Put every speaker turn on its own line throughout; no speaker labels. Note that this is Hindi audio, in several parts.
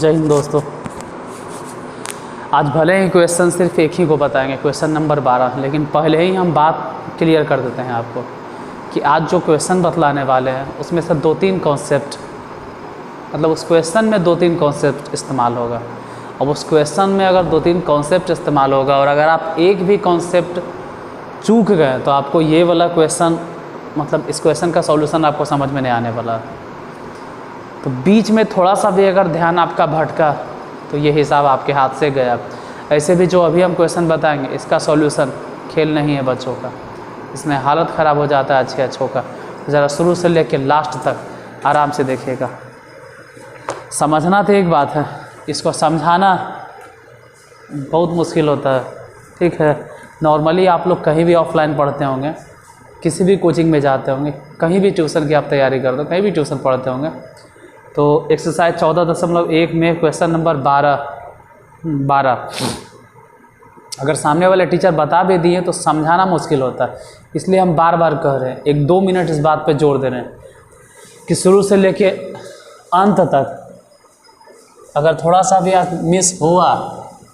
जय हिंद दोस्तों। आज भले ही क्वेश्चन सिर्फ एक ही को बताएंगे, क्वेश्चन नंबर 12, लेकिन पहले ही हम बात क्लियर कर देते हैं आपको कि आज जो क्वेश्चन बतलाने वाले हैं उसमें से 2-3 कॉन्सेप्ट, मतलब उस क्वेश्चन में 2-3 कॉन्सेप्ट इस्तेमाल होगा। अब उस क्वेश्चन में अगर 2-3 कॉन्सेप्ट इस्तेमाल होगा और अगर आप एक भी कॉन्सेप्ट चूक गए तो आपको ये वाला क्वेश्चन, मतलब इस क्वेश्चन का सॉल्यूशन आपको समझ में नहीं आने वाला। तो बीच में थोड़ा सा भी अगर ध्यान आपका भटका तो ये हिसाब आपके हाथ से गया। ऐसे भी जो अभी हम क्वेश्चन बताएंगे इसका सॉल्यूशन खेल नहीं है बच्चों का, इसमें हालत ख़राब हो जाता है अच्छों का। ज़रा शुरू से लेकर लास्ट तक आराम से देखिएगा। समझना तो एक बात है, इसको समझाना बहुत मुश्किल होता है। ठीक है, नॉर्मली आप लोग कहीं भी ऑफलाइन पढ़ते होंगे, किसी भी कोचिंग में जाते होंगे, कहीं भी ट्यूशन की आप तैयारी करते हो, कहीं भी ट्यूशन पढ़ते होंगे, तो एक्सरसाइज 14.1 में क्वेश्चन नंबर 12 अगर सामने वाले टीचर बता भी दिए तो समझाना मुश्किल होता है। इसलिए हम बार बार कह रहे हैं, 1-2 मिनट इस बात पे जोर दे रहे हैं कि शुरू से लेके अंत तक अगर थोड़ा सा भी मिस हुआ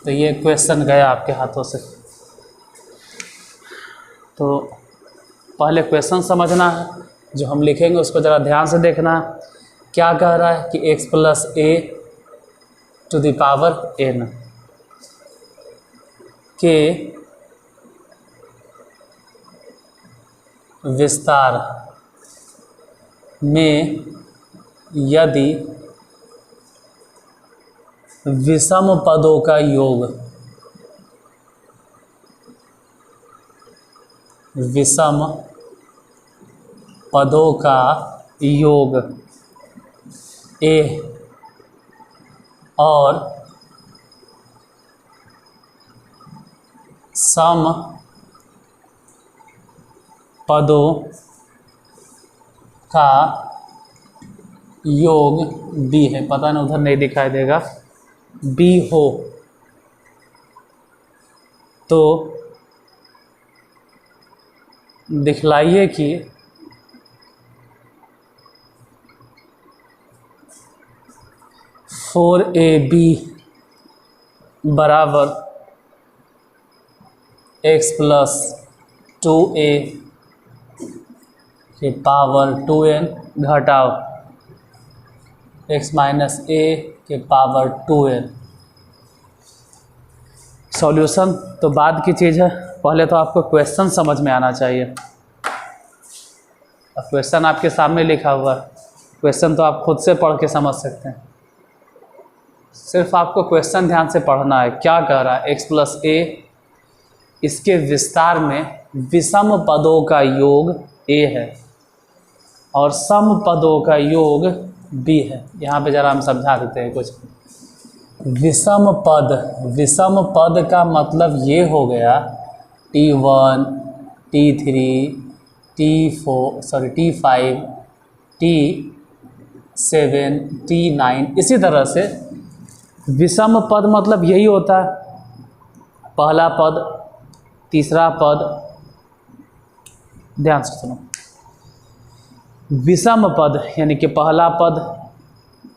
तो ये क्वेश्चन गया आपके हाथों से। तो पहले क्वेश्चन समझना है, जो हम लिखेंगे उसको ज़रा ध्यान से देखना है। क्या कह रहा है कि x + a n के विस्तार में यदि विषम पदों का योग, विषम पदों का योग a और सम पदों का योग b है। पता नहीं उधर नहीं दिखाई देगा, b हो तो दिखलाइए कि फोर AB बराबर x + 2a के पावर 2n घटाओ x - a के पावर 2n। सॉल्यूशन तो बाद की चीज़ है, पहले तो आपको क्वेश्चन समझ में आना चाहिए। अब क्वेश्चन आपके सामने लिखा हुआ है, क्वेश्चन तो आप खुद से पढ़ के समझ सकते हैं। सिर्फ आपको क्वेश्चन ध्यान से पढ़ना है। क्या कह रहा है, x + a, इसके विस्तार में विषम पदों का योग a है और सम पदों का योग b है। यहाँ पे ज़रा हम समझा देते हैं कुछ। विषम पद का मतलब ये हो गया T1, T3, T5, T7, T9, इसी तरह से विषम पद मतलब यही होता है, पहला पद, तीसरा पद। ध्यान से सुनो, विषम पद यानी कि पहला पद,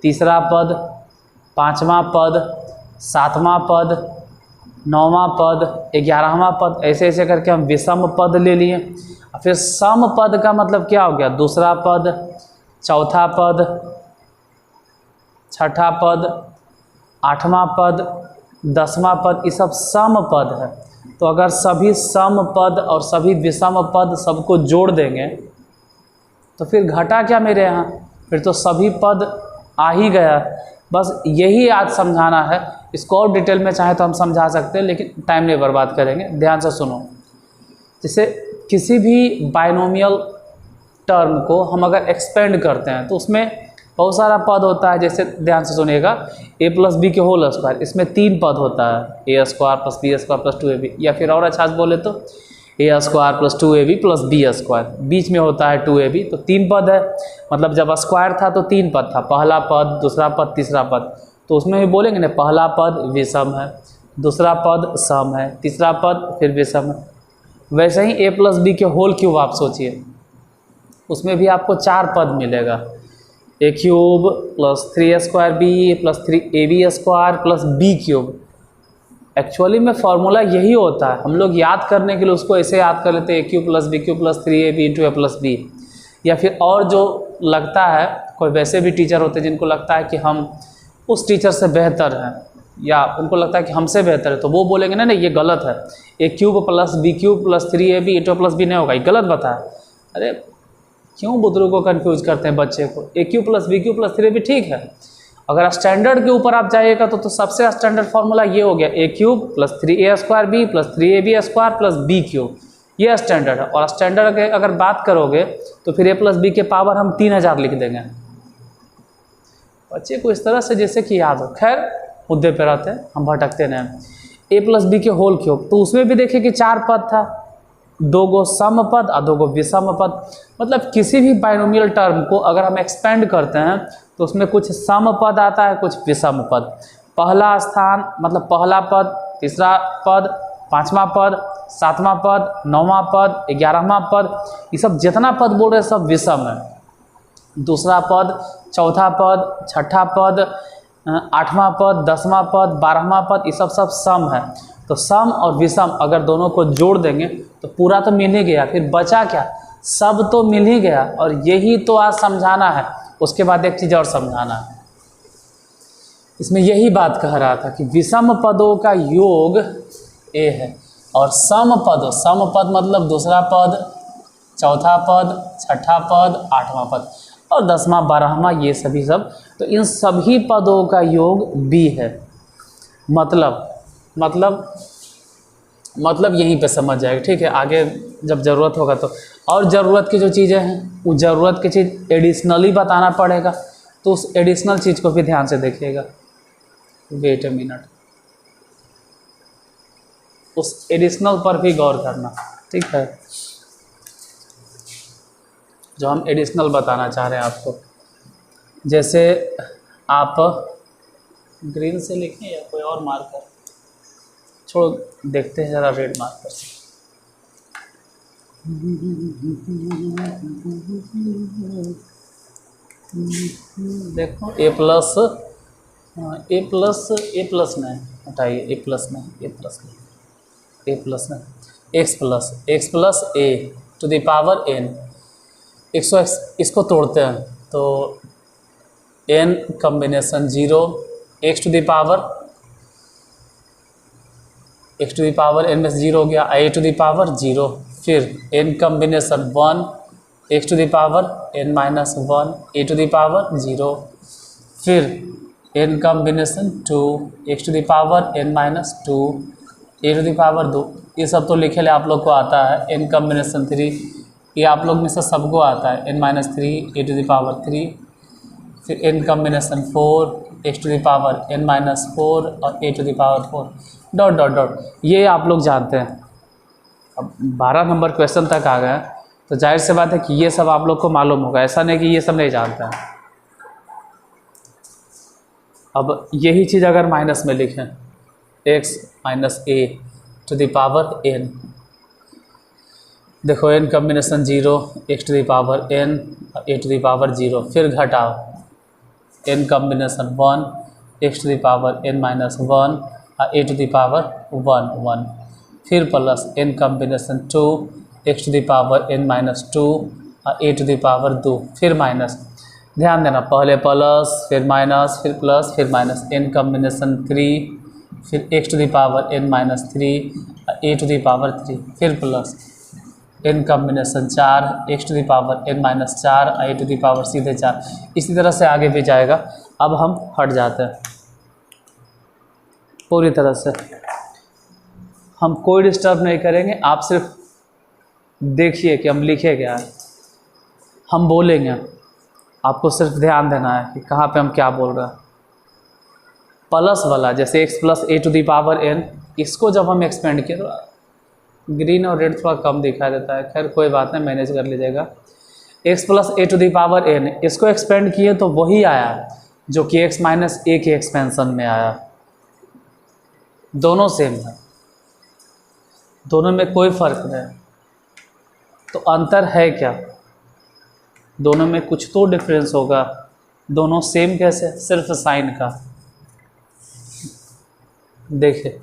तीसरा पद, पांचवा पद, सातवां पद, नौवां पद, 11वां पद, ऐसे ऐसे करके हम विषम पद ले लिए। फिर सम पद का मतलब क्या हो गया, दूसरा पद, चौथा पद, छठा पद, 8वां पद, 10वां पद, ये सब सम पद है। तो अगर सभी सम पद और सभी विषम पद सबको जोड़ देंगे तो फिर घटा क्या मेरे यहाँ, फिर तो सभी पद आ ही गया। बस यही आज समझाना है। इसको और डिटेल में चाहे तो हम समझा सकते हैं, लेकिन टाइम नहीं बर्बाद करेंगे। ध्यान से सुनो, जैसे किसी भी बाइनोमियल टर्म को हम अगर एक्सपेंड करते हैं तो उसमें बहुत सारा पद होता है। जैसे ध्यान से सुनिएगा, a + b के होल स्क्वायर, इसमें 3 पद होता है, a² + b² + 2ab, या फिर और अच्छा से बोले तो a² + 2ab + b², बीच में होता है 2ab, तो 3 पद है। मतलब जब स्क्वायर था तो 3 पद था, पहला पद, दूसरा पद, तीसरा पद। तो उसमें भी बोलेंगे ना, पहला पद विषम है, दूसरा पद सम है, तीसरा पद फिर विषम है। वैसे ही a + b के होल क्यूब आप सोचिए, उसमें भी आपको 4 पद मिलेगा। A cube plus 3a² b plus 3ab² plus b cube. Actually में फॉर्मूला यही होता है, हम लोग याद करने के लिए उसको ऐसे याद कर लेते हैं, a cube plus b cube plus 3ab into a plus b. या फिर और जो लगता है, कोई वैसे भी टीचर होते हैं जिनको लगता है कि हम उस टीचर से बेहतर हैं या उनको लगता है कि हमसे बेहतर है, तो वो बोलेंगे नहीं नहीं ये गलत है, a cube plus b cube plus 3ab into plus b नहीं होगा, ये गलत बताया। अरे क्यों बुजुर्ग को कन्फ्यूज करते हैं बच्चे को, a cube plus b cube plus 3ab ठीक है। अगर स्टैंडर्ड के ऊपर आप जाइएगा तो सबसे स्टैंडर्ड फार्मूला ये हो गया, a cube plus 3a² plus 3ab² plus b cube, ये स्टैंडर्ड है। और स्टैंडर्ड के अगर बात करोगे तो फिर a प्लस बी के पावर हम 3000 लिख देंगे। बच्चे को इस तरह से जैसे कि याद हो। खैर मुद्दे पे रहते हैं, हम भटकते नहीं। ए प्लस बी के होल क्यूब, तो उसमें भी देखिए कि 4 पद था, 2 गो सम पद और 2 गो विषम पद। मतलब किसी भी बाइनोमियल टर्म को अगर हम एक्सपेंड करते हैं तो उसमें कुछ सम पद आता है, कुछ विषम पद। पहला स्थान मतलब पहला पद, तीसरा पद, 5वां पद, 7वां पद, 9वां पद, 11वां पद, ये सब जितना पद बोल रहे हैं सब विषम है। दूसरा पद, चौथा पद, छठा पद, 8वां पद, 10वां पद, 12वां पद, ये सब सम है। तो सम और विषम अगर दोनों को जोड़ देंगे तो पूरा तो मिल ही गया, फिर बचा क्या, सब तो मिल ही गया। और यही तो आज समझाना है। उसके बाद एक चीज़ और समझाना है, इसमें यही बात कह रहा था कि विषम पदों का योग ए है और सम पद मतलब दूसरा पद, चौथा पद, छठा पद, 8वां पद और 10वां 12वां, ये सभी सब, तो इन सभी पदों का योग b है। मतलब यहीं पे समझ जाएगा, ठीक है। आगे जब ज़रूरत होगा तो, और ज़रूरत की जो चीज़ें हैं उस ज़रूरत की चीज़ एडिशनली बताना पड़ेगा, तो उस एडिशनल चीज़ को भी ध्यान से देखिएगा। वेट ए मिनट, उस एडिशनल पर भी गौर करना, ठीक है, जो हम एडिशनल बताना चाह रहे हैं आपको। जैसे आप ग्रीन से लिखें या कोई और मार्कर, छोड़ो देखते हैं ज़रा रेड मार्कर से। देखो ए प्लस नहीं, हटाइए ए प्लस नहीं, x plus a to the power n। इसको तोड़ते हैं तो n combination 0, x to the power n में से 0 हो गया, a टू द पावर 0, फिर n combination 1, x to the power n minus 1, a to the power 0, फिर n combination 2, x to the power n minus 2, a to the power 2। ये सब तो लिखे ले आप लोग को आता है। n कॉम्बिनेशन 3, ये आप लोग में से सबको आता है, n minus 3, a to the power 3, फिर n combination 4, x to the power n minus 4 और a to the power 4 dot dot dot, ये आप लोग जानते हैं। अब 12 नंबर क्वेश्चन तक आ गए तो जाहिर सी बात है कि ये सब आप लोग को मालूम होगा, ऐसा नहीं कि ये सब नहीं जानते हैं। अब यही चीज़ अगर माइनस में लिखें, x minus a to the power n, देखो n combination 0, x to the power n, a to the power 0, फिर घटाओ n combination 1, x to the power n minus 1, a to the power 1, फिर plus n combination 2, x to the power n minus 2, a to the power 2, फिर माइनस। ध्यान देना, पहले प्लस फिर माइनस फिर प्लस फिर माइनस, n कॉम्बिनेशन 3, फिर x to the power n minus 3, a to the power 3, फिर plus n combination 4, x to the power n minus 4, a to the power सीधे 4। इसी तरह से आगे भी जाएगा। अब हम हट जाते हैं पूरी तरह से, हम कोई डिस्टर्ब नहीं करेंगे, आप सिर्फ देखिए कि हम लिखे क्या है, हम बोलेंगे, आपको सिर्फ ध्यान देना है कि कहाँ पे हम क्या बोल रहे हैं। प्लस वाला जैसे x plus a to the power n, इसको जब हम एक्सपेंड किए तो ग्रीन और रेड थोड़ा कम दिखाई देता है, खैर कोई बात नहीं, मैनेज कर लीजिएगा। x plus a to the power n, इसको एक्सपेंड किए तो वही आया जो कि x माइनस a के एक्सपेंशन में आया। दोनों सेम है, दोनों में कोई फ़र्क नहीं, तो अंतर है क्या, दोनों में कुछ तो डिफरेंस होगा, दोनों सेम कैसे, सिर्फ साइन का। देखिए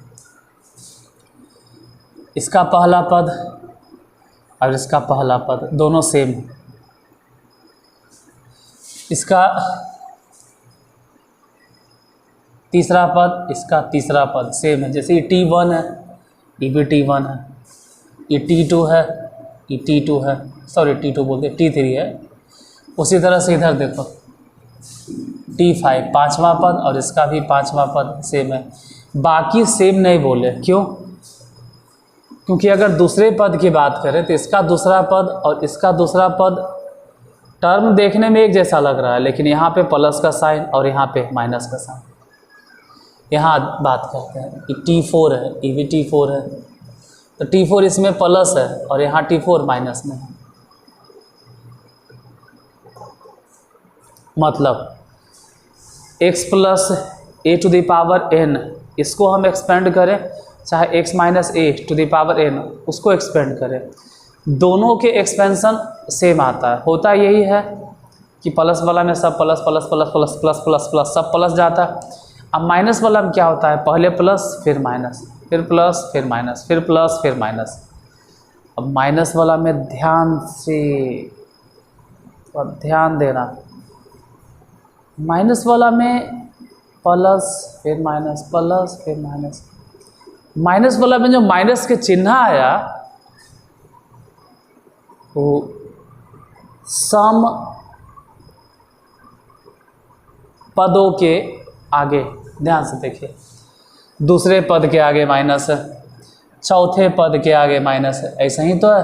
इसका पहला पद और इसका पहला पद दोनों सेम, इसका तीसरा पद इसका तीसरा पद सेम है। जैसे ये T1 है, ये भी T1 है, ये T2 है, ये T2 है, सॉरी T2 बोलते T3 है। उसी तरह से इधर देखो T5 पांचवा पद और इसका भी पांचवा पद सेम है। बाकी सेम नहीं बोले, क्यों? क्योंकि अगर दूसरे पद की बात करें तो इसका दूसरा पद और इसका दूसरा पद टर्म देखने में एक जैसा लग रहा है, लेकिन यहाँ पे प्लस का साइन और यहाँ पे माइनस का साइन। यहाँ बात करते हैं कि T4 है, ये भी T4 है, तो T4 इसमें प्लस है और यहाँ T4 माइनस में है। मतलब x plus a to the power n, इसको हम एक्सपेंड करें, चाहे x minus a to the power n उसको एक्सपेंड करें, दोनों के एक्सपेंशन सेम आता है। होता यही है कि प्लस वाला में सब plus plus plus plus plus plus plus सब प्लस जाता है। अब माइनस वाला में क्या होता है, पहले प्लस फिर माइनस, फिर प्लस फिर माइनस, फिर प्लस फिर माइनस। अब माइनस वाला में ध्यान से और ध्यान देना, माइनस वाला में प्लस फिर माइनस, प्लस फिर माइनस। माइनस वाला में जो माइनस के चिन्ह आया वो सम पदों के आगे, ध्यान से देखिए, दूसरे पद के आगे माइनस है, चौथे पद के आगे माइनस है, ऐसा ही तो है।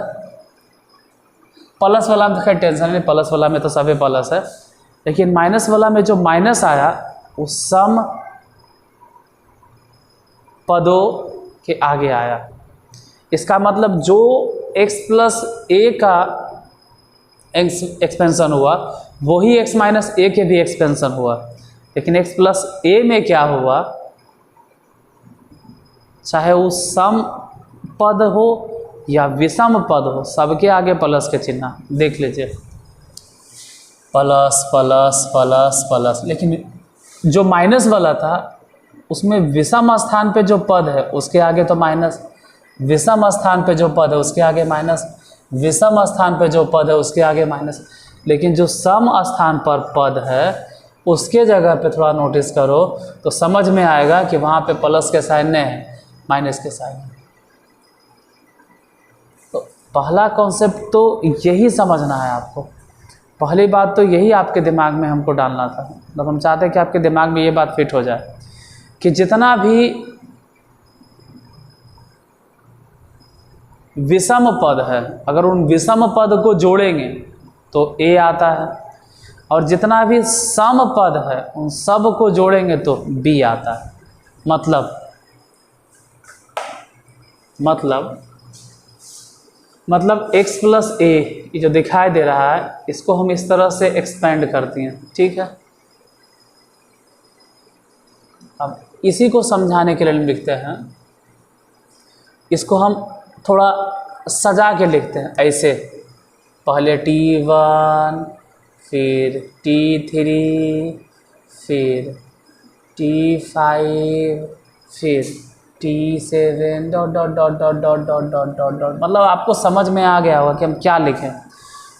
प्लस वाला में तो खैर टेंशन नहीं, प्लस वाला में तो सभी प्लस है, लेकिन माइनस वाला में जो माइनस आया वो सम पदों के आगे आया। इसका मतलब जो x प्लस ए का एक्सपेंशन हुआ वही x माइनस ए के भी एक्सपेंशन हुआ, लेकिन x प्लस ए में क्या हुआ, चाहे वो सम पद हो या विषम पद हो, सबके आगे प्लस के चिन्ह देख लीजिए, प्लस प्लस प्लस प्लस। लेकिन जो माइनस वाला था उसमें विषम स्थान पे जो पद है उसके आगे तो माइनस, विषम स्थान पे जो पद है उसके आगे माइनस, विषम स्थान पे जो पद है उसके आगे माइनस। लेकिन जो सम स्थान पर पद है उसके जगह पे थोड़ा नोटिस करो तो समझ में आएगा कि वहाँ पे प्लस के साइन नहीं है, माइनस के साइन है। तो पहला कॉन्सेप्ट तो यही समझना है आपको, पहली बात तो यही आपके दिमाग में हमको डालना था। मतलब हम चाहते हैं कि आपके दिमाग में ये बात फिट हो जाए कि जितना भी विषम पद है अगर उन विषम पद को जोड़ेंगे तो a आता है, और जितना भी सम पद है उन सब को जोड़ेंगे तो b आता है। मतलब x प्लस ए ये जो दिखाई दे रहा है इसको हम इस तरह से एक्सपेंड करते हैं, ठीक है। अब इसी को समझाने के लिए लिखते हैं, इसको हम थोड़ा सजा के लिखते हैं ऐसे, पहले T1 फिर T3 फिर T5 फिर T7 dot dot dot dot dot dot dot dot dot. मतलब आपको समझ में आ गया होगा कि हम क्या लिखें।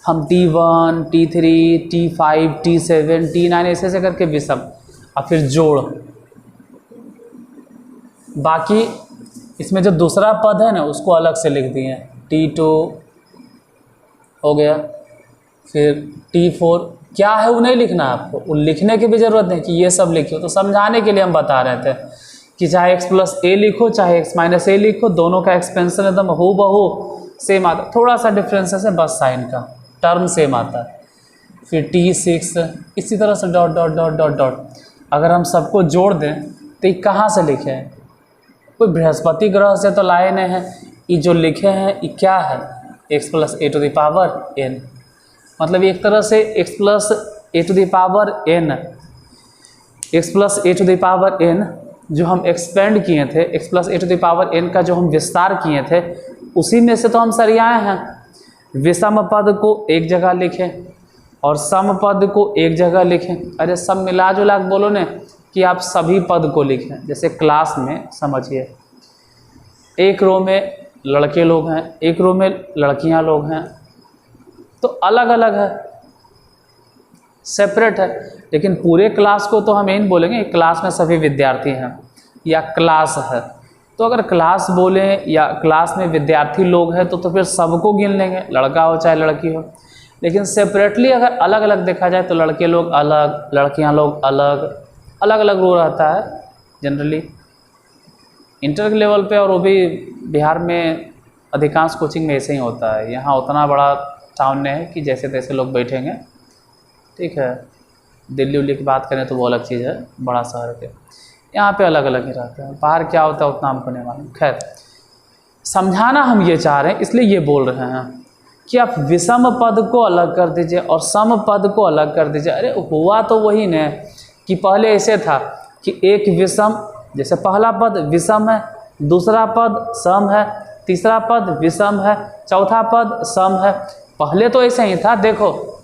हम T1 T3 T5 T7 T9 ऐसे ऐसे करके विषम और फिर जोड़। बाकी इसमें जो दूसरा पद है ना उसको अलग से लिख दिए, T2 हो गया, फिर T4 क्या है वो नहीं लिखना आपको, वो लिखने की भी ज़रूरत नहीं कि ये सब लिखिए। तो समझाने के लिए हम बता रहे थे कि चाहे x प्लस ए लिखो चाहे x माइनस ए लिखो, दोनों का एक्सपेंशन एकदम हूबहू सेम आता है, थोड़ा सा डिफरेंस है बस साइन का, टर्म सेम आता है। फिर T6 इसी तरह से dot dot dot dot dot. अगर हम सबको जोड़ दें तो ये कहाँ से लिखे हैं, कोई बृहस्पति ग्रह से तो लाए नहीं हैं, ये जो लिखे हैं ये क्या है, x plus a to the power n। मतलब एक तरह से x plus a to the power n, x plus a to the power n जो हम एक्सपेंड किए थे, x plus a to the power n का जो हम विस्तार किए थे उसी में से तो हम सरियाए हैं। विषम पद को एक जगह लिखें और सम पद को एक जगह लिखें। अरे सब मिला जुला के बोलो ने कि आप सभी पद को लिखें। जैसे क्लास में समझिए, एक रो में लड़के लोग हैं, एक रो में लड़कियां लोग हैं, तो अलग अलग है, सेपरेट है। लेकिन पूरे क्लास को तो हम यही बोलेंगे क्लास में सभी विद्यार्थी हैं या क्लास है। तो अगर क्लास बोलें या क्लास में विद्यार्थी लोग हैं तो फिर सबको गिन लेंगे, लड़का हो चाहे लड़की हो। लेकिन सेपरेटली अगर अलग अलग देखा जाए तो लड़के लोग अलग, लड़कियां लोग अलग, अलग अलग रो रहता है जनरली इंटर के लेवल पे। और वो भी बिहार में अधिकांश कोचिंग में ऐसे ही होता है। यहाँ उतना बड़ा टाउन नहीं है कि जैसे तैसे लोग बैठेंगे, ठीक है। दिल्ली उल्ली की बात करें तो वो अलग चीज़ है, बड़ा शहर के। यहाँ पे अलग अलग ही रहते हैं। बाहर क्या होता है उतना हमको नहीं मालूम। खैर, समझाना हम ये चाह रहे हैं, इसलिए ये बोल रहे हैं कि आप विषम पद को अलग कर दीजिए और सम पद को अलग कर दीजिए। अरे हुआ तो वही न कि पहले ऐसे था कि एक विषम, जैसे पहला पद विषम है, दूसरा पद सम है, तीसरा पद विषम है, चौथा पद सम है। पहले तो ऐसे ही था, देखो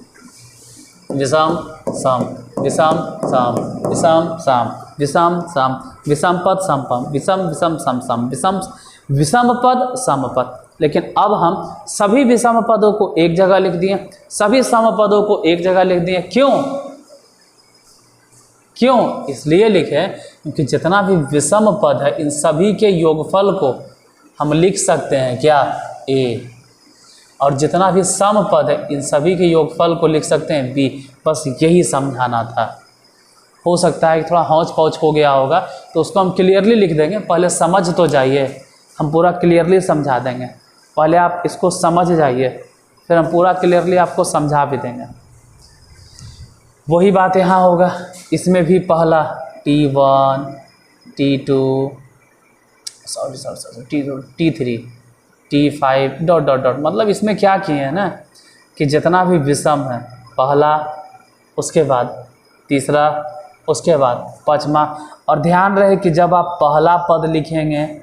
विषम सम, विषम सम, विषम सम, विषम सम, विषम पद सम पद, विषम विषम सम सम, विषम विषम पद सम पद। लेकिन अब हम सभी विषम पदों को एक जगह लिख दिए, सभी सम पदों को एक जगह लिख दिए। क्यों? क्यों इसलिए लिखे क्योंकि जितना भी विषम पद है इन सभी के योगफल को हम लिख सकते हैं क्या? ए। और जितना भी सम पद है इन सभी के योगफल को लिख सकते हैं बी। बस यही समझाना था। हो सकता है कि थोड़ा हौच पौच हो गया होगा तो उसको हम क्लियरली लिख देंगे। पहले समझ तो जाइए, हम पूरा क्लियरली समझा देंगे। पहले आप इसको समझ जाइए, फिर हम पूरा क्लियरली आपको समझा भी देंगे। वही बात यहाँ होगा। इसमें भी पहला T1, T2, T3, T5 dot dot dot. मतलब इसमें क्या किए हैं ना कि जितना भी विषम है, पहला, उसके बाद तीसरा, उसके बाद पांचवा। और ध्यान रहे कि जब आप पहला पद लिखेंगे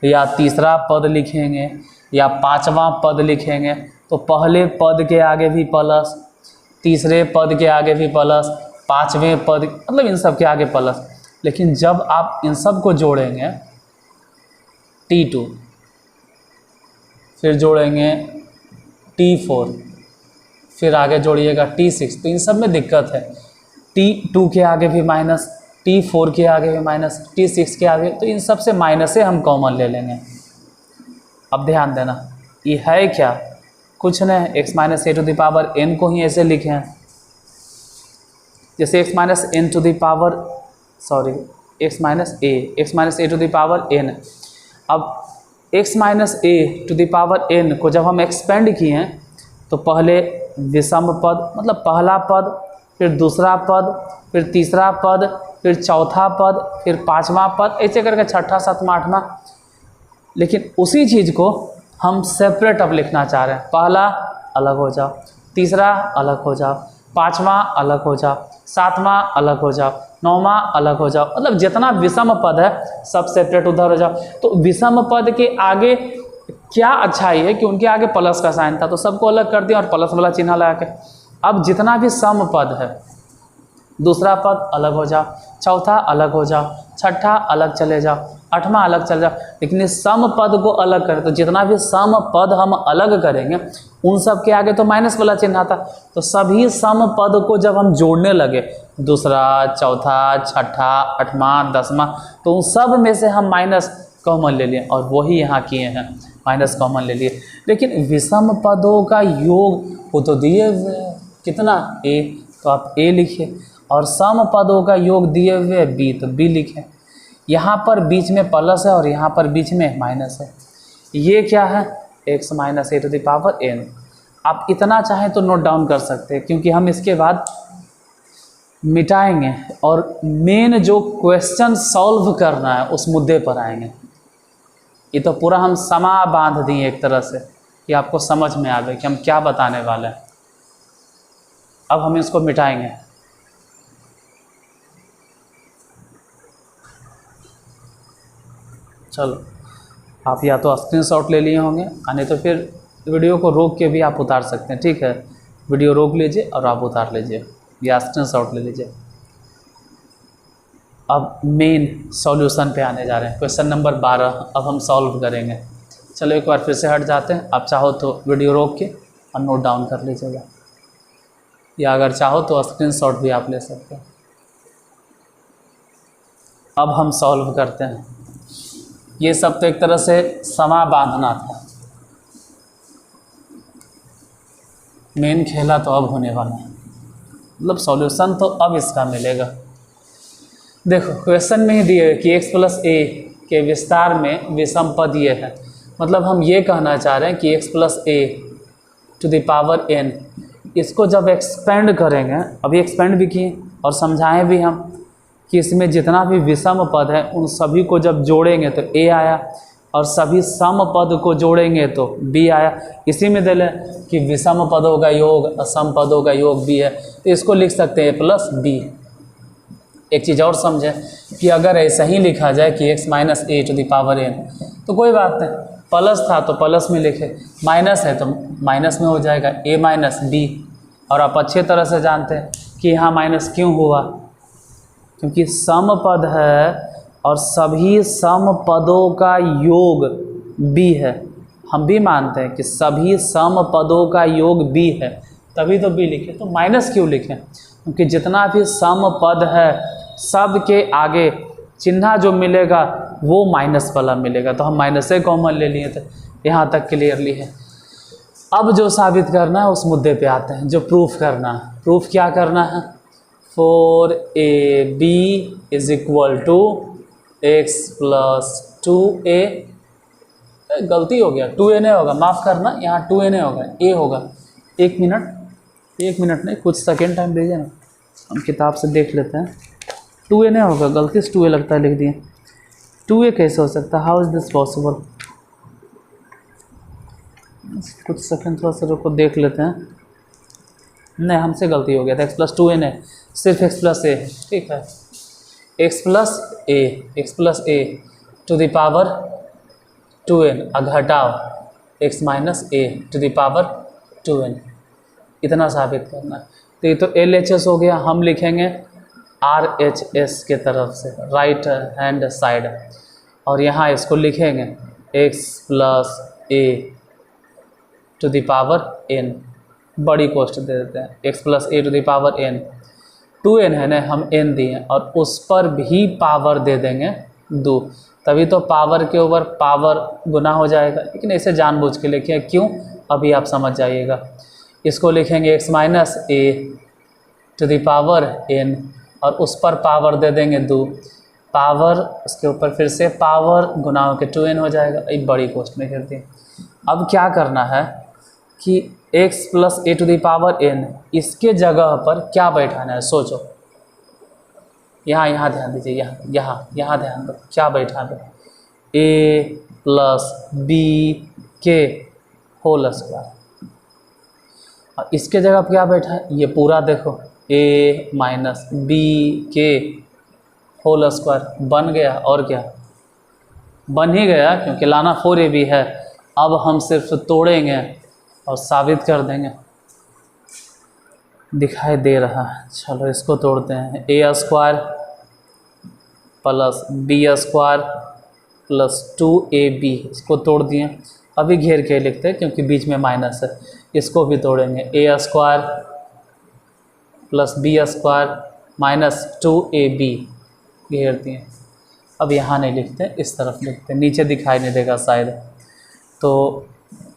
या तीसरा पद लिखेंगे या पांचवा पद लिखेंगे तो पहले पद के आगे भी प्लस, तीसरे पद के आगे भी प्लस, पांचवें पद, मतलब इन सब के आगे प्लस। लेकिन जब आप इन सब को जोड़ेंगे T2, फिर जोड़ेंगे T4, फिर आगे जोड़िएगा T6, तो इन सब में दिक्कत है। T2 के आगे भी माइनस, T4 के आगे भी माइनस, T6 के आगे, तो इन सब से माइनस से हम कॉमन ले लेंगे। अब ध्यान देना, ये है क्या? कुछ नहीं, x minus a to the power n को ही ऐसे लिखे हैं, जैसे x minus a to the power n। अब x minus a to the power n को जब हम एक्सपेंड किए हैं तो पहले विषम पद, मतलब पहला पद, फिर दूसरा पद, फिर तीसरा पद, फिर चौथा पद, फिर पांचवा पद, ऐसे करके छठा, सातवां, आठवां। लेकिन उसी चीज़ को हम सेपरेट अब लिखना चाह रहे हैं। पहला अलग हो जाओ, तीसरा अलग हो जाओ, पांचवा अलग हो जाओ, सातवां अलग हो जाओ, नौवां अलग हो जाओ। मतलब जितना विषम पद है सब सेपरेट उधर हो जाओ। तो विषम पद के आगे क्या अच्छाई है कि उनके आगे प्लस का साइन था तो सबको अलग कर दिया और प्लस वाला चिन्ह लगा के। अब जितना भी सम पद है, दूसरा पद अलग हो जाओ, चौथा अलग हो जाओ, छठा अलग चले जाओ, आठवां अलग चले जाओ। लेकिन इस सम पद को अलग करें तो जितना भी सम पद हम अलग करेंगे उन सब के आगे तो माइनस वाला चिन्ह आता। तो सभी सम पद को जब हम जोड़ने लगे, दूसरा, चौथा, छठा, आठवां, दसवां, तो उन सब में से हम माइनस कॉमन ले लिए और वही यहाँ किए हैं, माइनस कॉमन ले लिए। लेकिन विषम पदों का योग वो तो दिए हुए कितना a, तो आप a लिखिए, और सम पदों का योग दिए हुए b, तो b लिखें। यहाँ पर बीच में प्लस है और यहाँ पर बीच में माइनस है। ये क्या है? x minus a to the power n। आप इतना चाहें तो नोट डाउन कर सकते हैं क्योंकि हम इसके बाद मिटाएंगे और मेन जो क्वेश्चन सॉल्व करना है उस मुद्दे पर आएंगे। ये तो पूरा हम समा बांध दिए एक तरह से कि आपको समझ में आवे कि हम क्या बताने वाले हैं। अब हम इसको मिटाएंगे। चलो, आप या तो स्क्रीनशॉट ले लिए होंगे, नहीं तो फिर वीडियो को रोक के भी आप उतार सकते हैं, ठीक है। वीडियो रोक लीजिए और आप उतार लीजिए या स्क्रीनशॉट ले लीजिए। अब मेन सॉल्यूशन पे आने जा रहे हैं, क्वेश्चन नंबर 12 अब हम सॉल्व करेंगे। चलो एक बार फिर से हट जाते हैं, आप चाहो तो वीडियो रोक के और नोट डाउन कर लीजिएगा, या अगर चाहो तो स्क्रीनशॉट भी आप ले सकते हैं। अब हम सॉल्व करते हैं। ये सब तो एक तरह से समा बांधना था, मेन खेला तो अब होने वाला है, मतलब सॉल्यूशन तो अब इसका मिलेगा। देखो क्वेश्चन में ही दिए कि x प्लस ए के विस्तार में विषम पद ये है, मतलब हम ये कहना चाह रहे हैं कि x plus a to the power n, इसको जब एक्सपेंड करेंगे, अभी एक्सपेंड भी किए और समझाएं भी हम कि इसमें जितना भी विषम पद है उन सभी को जब जोड़ेंगे तो a आया, और सभी सम पद को जोड़ेंगे तो b आया। इसी में दे लें कि विषम पदों का योग असम पदों का योग b है, तो इसको लिख सकते हैं a प्लस b। एक चीज़ और समझें कि अगर ऐसा ही लिखा जाए कि x minus a to the power n, तो कोई बात नहीं, प्लस था तो प्लस में लिखे, माइनस है तो माइनस में हो जाएगा a माइनस b। और आप अच्छे तरह से जानते हैं कि यहाँ माइनस क्यों हुआ, क्योंकि सम पद है और सभी सम पदों का योग b है। हम भी मानते हैं कि सभी सम पदों का योग b है, तभी तो b लिखे। तो माइनस क्यों लिखें, क्योंकि जितना भी सम पद है सब के आगे चिन्ह जो मिलेगा वो माइनस वाला मिलेगा, तो हम माइनस से कॉमन ले लिए थे। यहाँ तक क्लियरली है। अब जो साबित करना है उस मुद्दे पे आते हैं, जो प्रूफ करना है। प्रूफ क्या करना है, 4ab is equal to x plus 2a, गलती हो गया, 2a नहीं होगा, माफ़ करना, यहाँ 2a नहीं होगा, a होगा। एक मिनट नहीं, कुछ सेकेंड टाइम दीजिए ना, हम किताब से देख लेते हैं। 2a नहीं होगा, गलती से 2a लगता है लिख दिए। 2a कैसे हो सकता है, हाउ इज़ दिस पॉसिबल। कुछ सेकंड थोड़ा सा रुको, देख लेते हैं। नहीं, हमसे गलती हो गया था, x प्लस 2a नहीं, सिर्फ x प्लस a, ठीक है। x plus a to the power 2n, घटाओ x minus a to the power 2n, इतना साबित करना है। तो ये तो LHS हो गया, हम लिखेंगे RHS के तरफ से, राइट हैंड साइड, और यहाँ इसको लिखेंगे x plus a to the power n, बड़ी कोष्ट दे देते हैं, x plus a to the power n, 2n है ना, हम n दिए और उस पर भी पावर दे देंगे 2, तभी तो पावर के ऊपर पावर गुना हो जाएगा। लेकिन ऐसे जानबूझ के लिखे, क्यों, अभी आप समझ जाइएगा। इसको लिखेंगे x minus a to the power n और उस पर पावर दे देंगे 2, पावर उसके ऊपर फिर से पावर गुना होकर 2n हो जाएगा। एक बड़ी कोष्ट में करती है। अब क्या करना है कि x plus a to the power n, इसके जगह पर क्या बैठाना है, सोचो। यहाँ ध्यान दीजिए, यहाँ ध्यान दो, क्या बैठा दो, a प्लस b के होल स्क्वायर, और इसके जगह पर क्या बैठा है, ये पूरा देखो, a माइनस b के होल स्क्वायर बन गया, और क्या बन ही गया, क्योंकि लाना 4ab है। अब हम सिर्फ तोड़ेंगे और साबित कर देंगे, दिखाई दे रहा है। चलो इसको तोड़ते हैं, a square plus b square plus 2ab, इसको तोड़ दिए। अभी घेर के लिखते हैं क्योंकि बीच में माइनस है, इसको भी तोड़ेंगे, a square plus b square minus 2ab, घेर दिए। अब यहाँ नहीं लिखते, इस तरफ लिखते, नीचे दिखाई नहीं देगा शायद, तो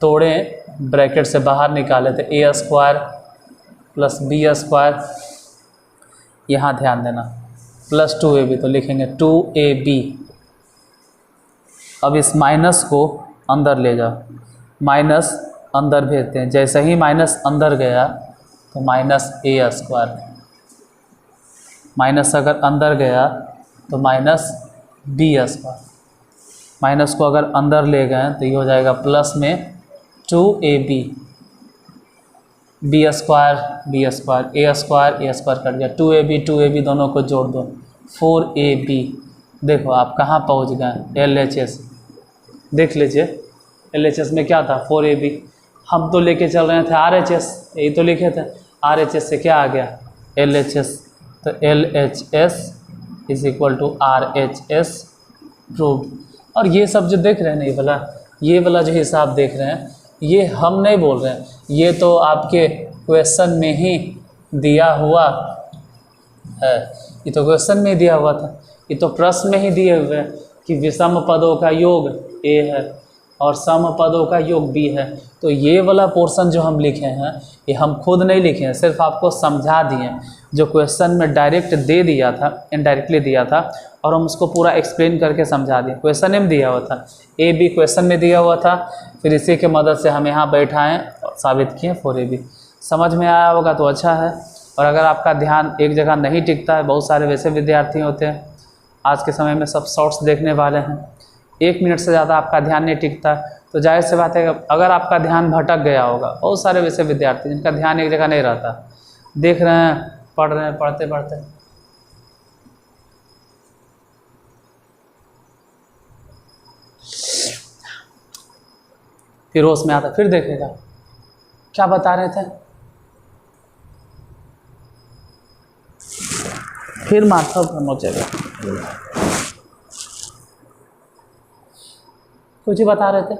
तोड़ें, ब्रैकेट से बाहर निकाले थे, a square plus b square, यहाँ ध्यान देना, प्लस 2ab, तो लिखेंगे 2ab। अब इस माइनस को अंदर ले जाओ, माइनस अंदर भेजते हैं, जैसे ही माइनस अंदर गया तो माइनस a स्क्वायर, माइनस अगर अंदर गया तो माइनस b स्क्वायर, माइनस को अगर अंदर ले गए तो ये हो जाएगा प्लस में 2ab, b square a square cut गया, 2ab दोनों को जोड़ दो, 4ab। देखो आप कहाँ पहुँच गए, LHS देख लीजिए, LHS में क्या था, 4ab, हम तो लेके चल रहे थे RHS, यही तो लिखे थे। RHS से क्या आ गया LHS, तो LHS is equal to RHS proved. और ये सब जो देख रहे हैं ना, ये वाला जो हिसाब देख रहे हैं, ये हम नहीं बोल रहे हैं, ये तो आपके क्वेश्चन में ही दिया हुआ है। ये तो क्वेश्चन में ही दिया हुआ था, ये तो प्रश्न में ही दिए हुए हैं कि विषम पदों का योग A है और सम पदों का योग B है। तो ये वाला पोर्शन जो हम लिखे हैं, ये हम खुद नहीं लिखे हैं, सिर्फ आपको समझा दिए। जो क्वेश्चन में डायरेक्ट दे दिया था, इनडायरेक्टली दिया था, और हम उसको पूरा एक्सप्लेन करके समझा दिए। क्वेश्चन में दिया हुआ था, AB क्वेश्चन में दिया हुआ था, फिर इसी के मदद से हम यहाँ बैठाएँ और साबित किए 4AB। समझ में आया होगा तो अच्छा है। और अगर आपका ध्यान एक जगह नहीं टिकता है, बहुत सारे वैसे विद्यार्थी होते हैं आज के समय में, सब शॉर्ट्स देखने वाले हैं, 1 मिनट से ज़्यादा आपका ध्यान नहीं टिकता, तो जाहिर सी बात है अगर आपका ध्यान भटक गया होगा। बहुत सारे वैसे विद्यार्थी जिनका ध्यान एक जगह नहीं रहता, देख रहे हैं, पढ़ रहे हैं, पढ़ते पढ़ते फिर होश में आता, फिर देखेगा क्या बता रहे थे, फिर माथा पर नोचेगा कुछ ही बता रहे थे।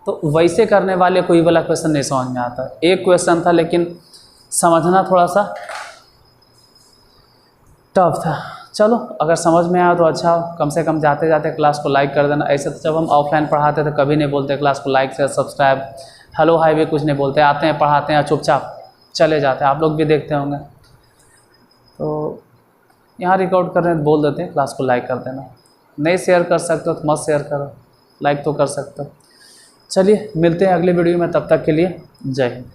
तो वैसे करने वाले कोई वाला क्वेश्चन नहीं समझ में आता। एक क्वेश्चन था लेकिन समझना थोड़ा सा टफ था। चलो अगर समझ में आया तो अच्छा, कम से कम जाते जाते क्लास को लाइक कर देना। ऐसे तो जब हम ऑफलाइन पढ़ाते थे कभी नहीं बोलते क्लास को like share subscribe hello hi भी कुछ नहीं बोलते, आते हैं पढ़ाते हैं चुपचाप चले जाते हैं। आप लोग भी देखते होंगे। तो यहाँ रिकॉर्ड कर रहे हैं, बोल देते हैं क्लास को लाइक कर देना। नहीं शेयर कर सकते हो तो मत शेयर करो, लाइक तो कर सकते हो। चलिए मिलते हैं अगले वीडियो में, तब तक के लिए जय हिंद।